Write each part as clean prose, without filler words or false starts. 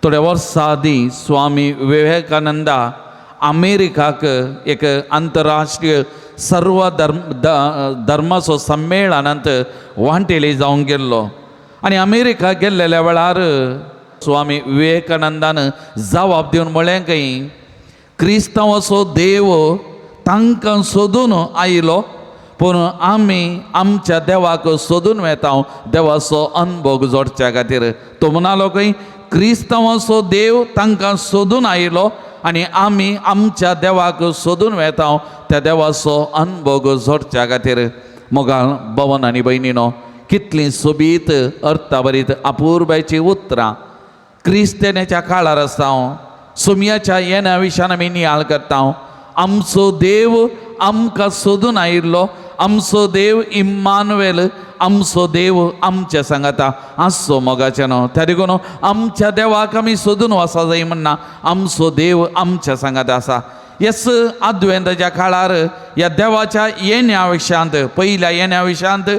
थोड्या वर्सां आदीं स्वामी विवेकानंदा अमेरिकाक एक आंतरराष्ट्रीय सर्व धर्माचो संमेलनांत वांटेली जावंक गेल्लो आनी अमेरिका गेल्लेल्या वेळार स्वामी विवेकानंदान जबाब दिवन म्हळें की क्रिस्तांवाचो देव तांकां सोदून आयलो पूण आमी आमच्या देवाक सोदून वेता देवाचो अनुभव जोडच्या खातीर. तो म्हणालो की क्रिस्तांवाचो देव तांकां सोदून आयलो आनी आमी आमच्या देवाक सोदून वेता त्या देवाचो अनुभव जोडच्या खातीर. मोगाळ भवन आनी भयणीनो, कितलीं सोबीत अर्थाभरीत अपुर्बायची उतरां क्रिस्तानाच्या काळार आसा. सुमयाच्या येण्या विशयान आमी नियाळ करता. आमचो देव आमकां सोदून आयिल्लो, आमचो देव इम्मानुएल, आमचो देव आमच्या सांगाता आसचो मोगाचें न्हू. त्या देखून आमच्या देवाक आमी सोदून वचा जाय म्हणना, आमचो देव आमच्या सांगाता आसा. ह्याच अद्वेंताच्या काळार ह्या देवाच्या येण्या विशयांत, पयल्या येण्या विशयांत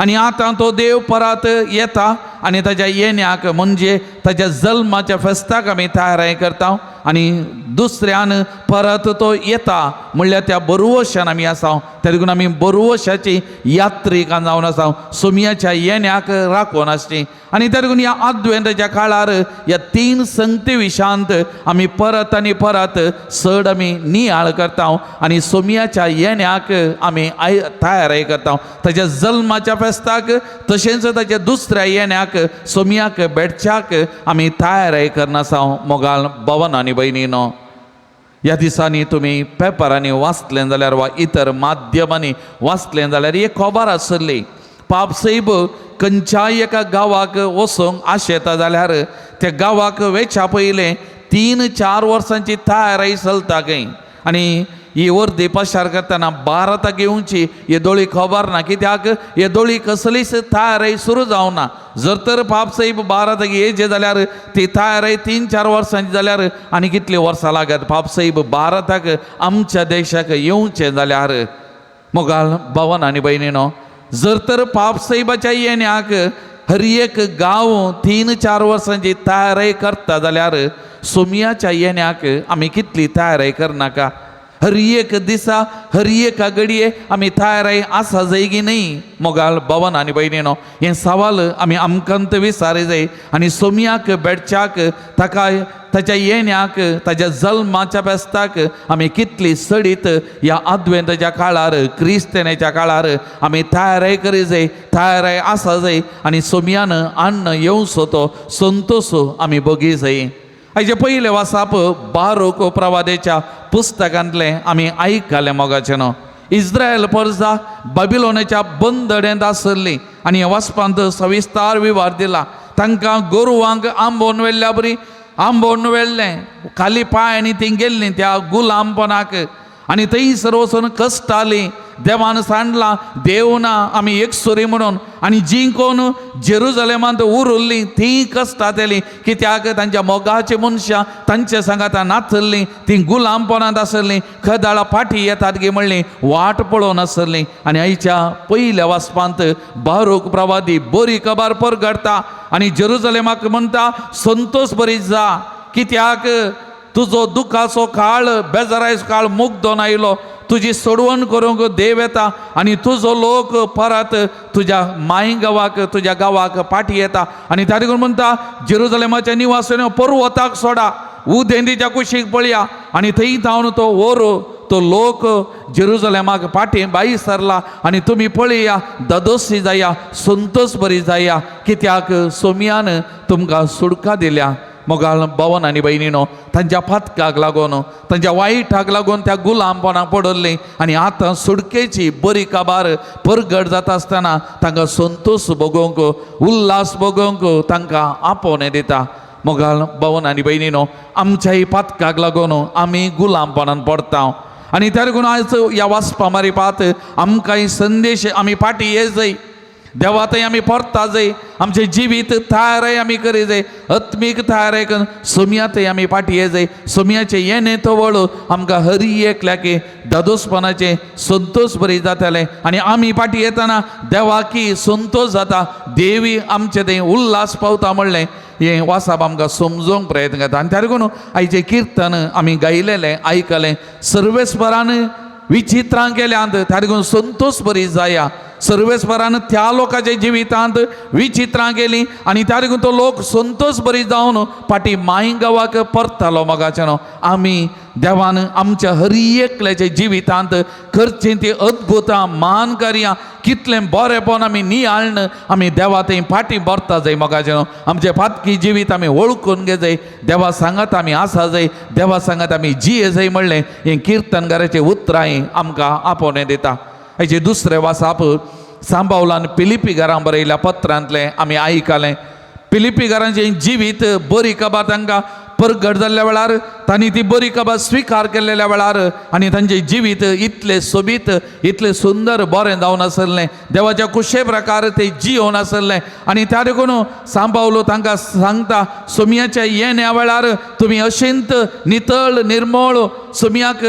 आनी आतां तो देव परत येता आनी ताच्या येण्याक म्हणजे ताच्या जल्माच्या फेस्ताक आमी तयारी करता आनी दुसऱ्यान परत तो येता म्हणल्यार त्या बरुवशान आमी आसा. त्या देखून आमी बरुवशाची यात्रीक जावन आसा, सुमयाच्या येण्याक राखून आसची. आनी त्या देखून ह्या अद्वेंताच्या काळार ह्या 3 संगती विशयांत आमी परत आनी परत चड आमी नियाळ करता आनी सुमयाच्या येण्याक आमी तयारी करता. ताच्या जल्माच्या फेस्ताक तशेंच ताच्या दुसऱ्या येण्याक सुमयाक भेटच्याक आमी तयारी करना आसा. मोगाळ भवन आनी भयणीनो, ह्या दिसांनी तुमी पेपरांनी वाचलें जाल्यार वा इतर माध्यमांनी वाचलें जाल्यार एक खबर आसली, पापसाहेब खंयच्याय एका गांवाक वचूंक आशेता जाल्यार त्या गांवाक वेच्या पयलें 3-4 वर्सांची तयारी चलता खंय. आनी ही वर्दी पशार करतना भारताक येवची येदोळी खबर ना, कित्याक येदोळी कसलीच तयारी सुरू जावना. जर तर पापसाहेब भारताक येयचे जाल्यार ती तयारी 3-4 वर्सांची जाल्यार आनी कितली वर्सां लागत पापसाहेब भारताक आमच्या देशाक येवचे जाल्यार. मोगाळ भवन आनी भयणीनो, जर तर पापसाहेबाच्या येण्याक हर एक गांव 3-4 वर्सांची तयारी करता जाल्यार सुमयाच्या येण्याक आमी कितली तयारी करनाका. हर एक दिसा हर एका घडये आमी तयारी आसा जाय की न्ही. मोगाळ भवन आनी भयणीनो, हे सवाल आमी आमकांत विचारी जाय आनी सुमयाक भेटच्याक ताका ताच्या येण्याक ताच्या जल्माच्या फेस्ताक आमी कितली सडीत ह्या अद्वेंताच्या काळार क्रिस्तानाच्या काळार आमी तयारी करी जाय, तयारी आसा जाय आनी सुमयान अन्न येवचो तो संतोश आमी बगी जाय. हाजे पयले वाचप बारूक प्रवादेच्या पुस्तकांतले आमी आयकले मोगाचें न्हू. इस्रायल परजा बाबिलोनाच्या बंदडेंत आसली आनी ह्या वाचपांत सविस्तार विवार दिला. तांकां गोरवांक आंबोवन व्हेल्ल्या बरी आंबोवन व्हेल्लें, खाली पांयांनी तीं गेल्लीं त्या गुलामपणाक आनी थंयसर वचून कश्टालीं. देवान सांडलां देव ना आमी एकसुरी म्हणून आनी जीं कोण जेरुजलेमांत उरिल्लीं तीं कश्टांत येलीं, कित्याक तांच्या मोगाची मनशां तांचे सांगाता नाचल्लीं, तीं गुलामपणांत आसलीं, खदाळा फाटी येतात गे म्हणलीं वाट पळोवन आसलीं. आनी आयच्या पयल्या वाचपांत बारूक प्रवादी बरी खबर परगडटा आनी जेरुजलेमाक म्हणटा संतोश बरी जा, कित्याक तुजो दुखाचो काळ बेजाराचो काळ मुग्दोन आयलो, तुजी सोडवण करूंक देव येता आनी तुजो लोक परत तुज्या माय गांवाक तुज्या गांवाक फाटी येता. आनी त्या देखून म्हणटा जेरुजलेमाच्या निवासिनो पर्वताक सोडा, उदेंतीच्या कुशीक पळया आनी थंय जावन तो ओरो तो लोक जेरुजलेमाक फाटी बाई सरला आनी तुमी पळया ददोसी जाया, संतोश बरी जाया, कित्याक सुमयान तुमकां सुडका दिल्या. मोगाळ भवन आनी भयणीनो, तांच्या फातकाक लागून तांच्या वायटाक लागून त्या गुलामपणाक पडल्लीं आनी आतां सुडकेची बरी काबार परगट जाता आसतना तांकां संतोश भोगोवंक उल्हास भोगोवंक तांकां आपोवणें दिता. मोगाळ भवन आनी भयणीनो, आमच्याय फातकाक लागून आमी गुलामपणान पडटा आनी त्या देखून आयज ह्या वाचपा मारी पात आमकांय संदेश आमी फाटी ये जाय. देवा थंय आमी परता जाय आमचें जिवीत थाराय आमी करी जाय आत्मीक थाराय करून सोम्या थंय आमी फाटी जाय सोम्याचें येणें तवळ आमकां हर एकल्याक दादोसपणाचें संतोश बरी जातालें आनी आमी फाटी येताना देवाकी संतोश जाता देवी आमचें थंय उल्हास पावता म्हणलें हें वासाब आमकां समजोवंक प्रयत्न करता आनी त्या लागून आयचें किर्तन आमी गायलेलें आयकलें सर्वेस्परान विचित्रां केल्यांत त्या लागून संतोश बरी जाया सर्वेस्परान त्या लोकांच्या जिवितांत विचित्रां केलीं आनी त्या लागून तो लोक संतोश बरी जावन फाटीं माय गांवाक परतलो मोगाचें न्हू आमी देवान आमच्या हर एकल्याच्या जिवितांत करचीं तीं अद्भुतां महान कार्यां कितलें बरेंपण आमी नियाळन आमी देवा थंय फाटीं बरता जाय मोगाचें न्हू आमचें फातकी जिवीत आमी वळखून घे जाय देवा सांगात आमी आसा जाय देवा सांगात आमी जिये जाय म्हणलें हें किर्तनकाराचें उतरां आमकां आपोवणें दिता हेजे दुसरें वासाप सांबावलान पिलिपीकारांक बरयल्या पत्रांतलें आमी आयकलें पिलिपीकारांचें जिवीत बरी कबा तांकां परगट जाल्ल्या वेळार तांणी ती बरी कबा स्विकार केल्ल्या वेळार आनी तांचें जिवीत इतलें सोबीत इतलें सुंदर बरें जावन आसलें देवाच्या कुशे प्रकार तें जियोन आसलें आनी त्या देखून सांबावलो तांकां सांगता सोम्याच्या येण्या वेळार तुमी अशेंत नितळ निर्मळ सोम्याक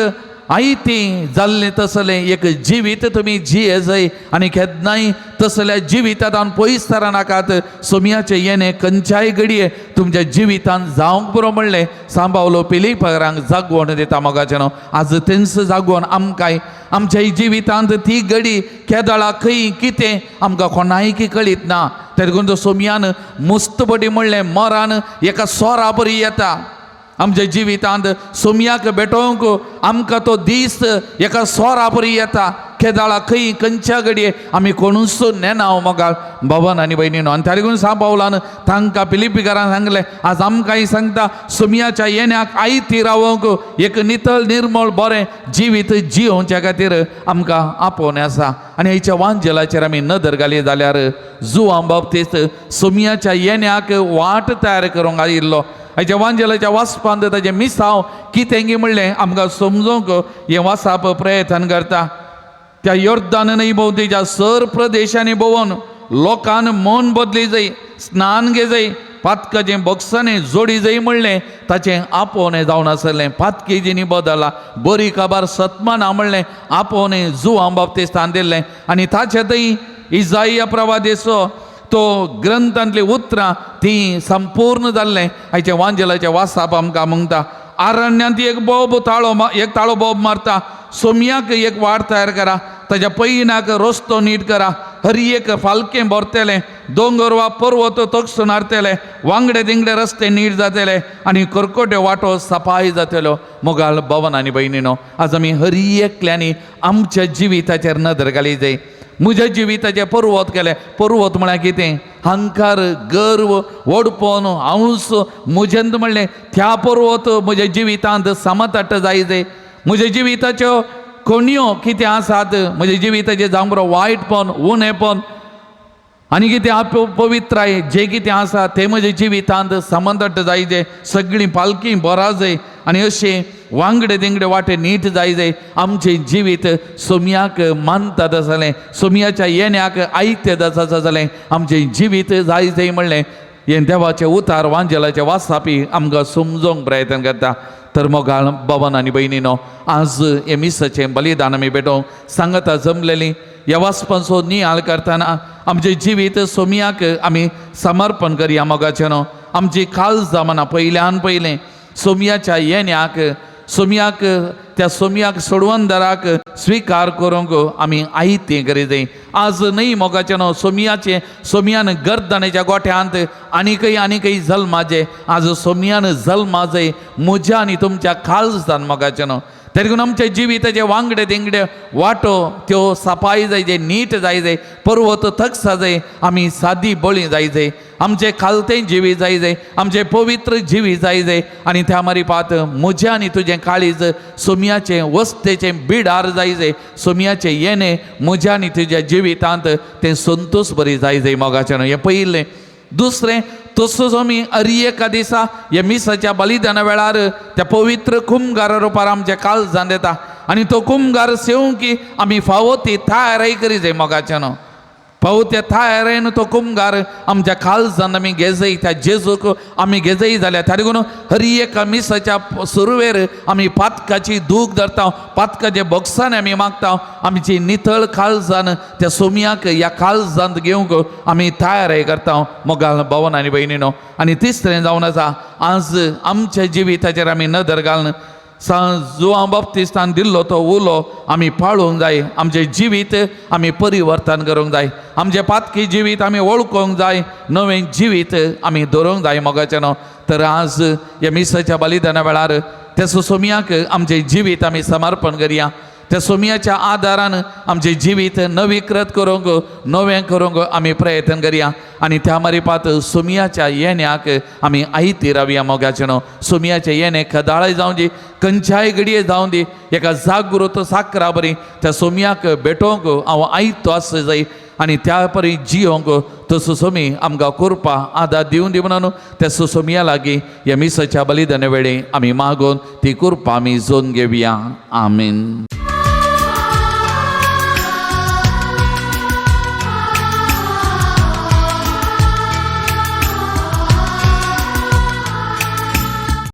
आयती जाल्लें तसलें एक जिवीत तुमी जिये जाय आनी केन्नाय तसल्या जिवितांत पयस तरा नाकात सोम्याचें येणें खंयच्याय घडये तुमच्या जिवितांत जावंक पुरो म्हणलें सांबावलो पिलिपीकारांक जागोवन दिता मोगाचें न्हू आज तेंच जागोवन आमकांय आमच्या जिवितांत ती घडी केदळा खंय कितें आमकां कोणायकी कळीत ना त्या देखून तो सोम्यान मुस्तबडी म्हणलें मोरान एका सोरा बरी येता आमच्या जिवितांत सोम्याक भेटोवंक आमकां तो दीस एका सोरा बरी येता केदाळा खंय खंयच्या घडये आमी कोणूच नेना मोगाळ भवन आनी भयणीनो आनी त्या लागून सांबावलान तांकां पिलिपीकारांक सांगलें आज आमकांय सांगता सोम्याच्या येण्याक आयती रावोंक एक नितळ निर्मळ बरें जिवीत जियोवच्या खातीर आमकां आपोवणें आसा आनी हेच्या वांजेलाचेर आमी नदर घाली जाल्यार जुआं बाबतींत सोम्याच्या येण्याक वाट तयार करूंक आयिल्लो हेच्या वांजेलाच्या वाचपांत ताजें मिसांव कितें म्हणलें आमकां समजोवंक हें वाचप प्रयत्न करता त्या योर्दान न्हंय भोंवतीच्या सर प्रदेशांनी भोंवून लोकान मन बदली जाय स्नान घे जाय पातकाचें बक्षांनी जोडी जाय म्हणलें ताचें आपोवणें जावन आसलें पातकी जिनी बदला बरी काबार सतमाना म्हणलें आपोवणें जुआं बाबतीस्तान दिल्लें आनी ताचे थंय इजाइया प्रवादीचो तो ग्रंथांतली उतरां ती संपूर्ण जाल्लें हाचें वांजेलाचें वाचप आमकां म्हणटा आरण्यांत एक ताळो बोब मारता सोम्याक एक वाट तयार करा ताच्या पैनाक रस्तो नीट करा हर एक फालकें भरतलें दोंगर वा पर्वत तोखसून हारतले वांगडे तिंगडे रस्ते नीट जातले आनी कर्कोट्यो वाटो सफाई जातल्यो मोगाळ भवन आनी भयणीनो आज आमी हर एकल्यांनी आमच्या जिविताचेर नदर घाली जाय म्हज्या जिविताचें पर्वत केलें पर्वत म्हळ्यार कितें हंकार गर्व वडपण हांवूच म्हजेंत म्हणलें त्या पर्वत म्हज्या जिवितांत समतट्ट जाय म्हज्या जिविताच्यो कोणयो कितें आसात म्हज्या जिविताचें जावं बरो वायटपण उणेपण आनी कितें अपवित्राय जें कितें आसा तें म्हज्या जिवितांत समतट्ट जाय सगळीं पालखी बरा जाय आनी अशें वांगडे तिंगडे वाटे नीट जाय आमचें जिवीत सोम्याक मानतात आसलें सोम्याच्या येण्याक आयतें आसा जालें आमचें जिवीत जाय म्हणलें हें देवाचें उतार वांजेलाचें वाचपी आमकां समजोवंक प्रयत्न करता तर मोगाळ भवन आनी भयणीनो आज हे मिसाचें बलिदान आमी भेटोवंक सांगता जमलेलीं ह्या वाचपाचो नियाळ करतना आमचें जिवीत सोम्याक आमी समर्पण करया मोगाचें न्हू आमची काळज जावना पयल्यान पयलें सोम्याच्या येण्याक त्या सोम्याक सोडवंदराक स्विकार करूंक आमी आयतें करी जाय आज न्हय मोगाचें न्हू सोम्यान गर्दनेच्या गोठ्यांत आनीकय जल्माचे आज सोम्यान जल्मा जाय म्हज्या आनी तुमच्या काळजान मोगाचें न्हू त्या देखून आमच्या जिविताचे वांगडे तिंगडे वाटो त्यो सफाई जाय नीट जाय पर्वत थक्सा जाय आमी सादी बळी जाय आमचें खालतें जिवी जाय आमचें पवित्र जिवी जाय आनी त्या मारीपात म्हजें आनी तुजें काळीज सोम्याचें वस्तेचें बिडार जाय सोम्याचें येणें म्हज्या आनी तुज्या जिवितांत तें संतोश बरी जाय मोगाचें न्हू हें पयलें दुसरें तसोच आमी हर एका दिसा ह्या मिसाच्या बलिदाना वेळार त्या पवित्र कुंभगारा रुपार आमच्या काळजान येता आनी तो कुंभगार सेवंक आमी फावो ती थाराय करी जाय मोगाचें न्हू पाहू त्या थायरेन तो कुमगार आमच्या खालसान आमी घेजय त्या जेजूक आमी घेजय जाल्या त्या देखून हर एका मिसाच्या सुरवेर आमी पातकाची दूख धरता पातकाचे बॉक्सान आमी मागता आमची नितळ खालसान त्या सोमयाक ह्या खालसांत घेवंक आमी तयार करता मोगाल भावन आनी भयणीनो आनी तिसरें जावन आसा आज आमच्या जिविताचेर आमी नदर घालन जुआंव बाप्तिस्तान दिल्लो तो उलो आमी पाळूंक जाय आमचें जिवीत आमी परिवर्तन करूंक जाय आमचें पातकी जिवीत आमी वळखूंक जाय नवें जिवीत आमी दवरूंक जाय मोगाचें तर आज ह्या मिसाच्या बलिदाना वेळार त्या सोमयाक आमचें जिवीत आमी समर्पण करया त्या सोमयाच्या आदारान आमचें जिवीत नवीकृत करूंक नवें करूंक आमी प्रयत्न करया आनी त्या मारिपात सोमयाच्या येण्याक आमी आयती रावया मोगाचें सोमयाचें येणें खदाळय जावं दी खंयच्याय घडये जावं दी एका जागृत साकरा बरी त्या सोमयाक भेटोवंक हांव आयतो आसता जाय आनी त्या परी जियोंक तो सुसोमी आमकां कृपा आदार दिवं दी म्हणून त्या सुसोमया लागीं ह्या मिसाच्या बलिदाना वेळी आमी मागोवन ती कृपा आमी जोन घेवया आमीन.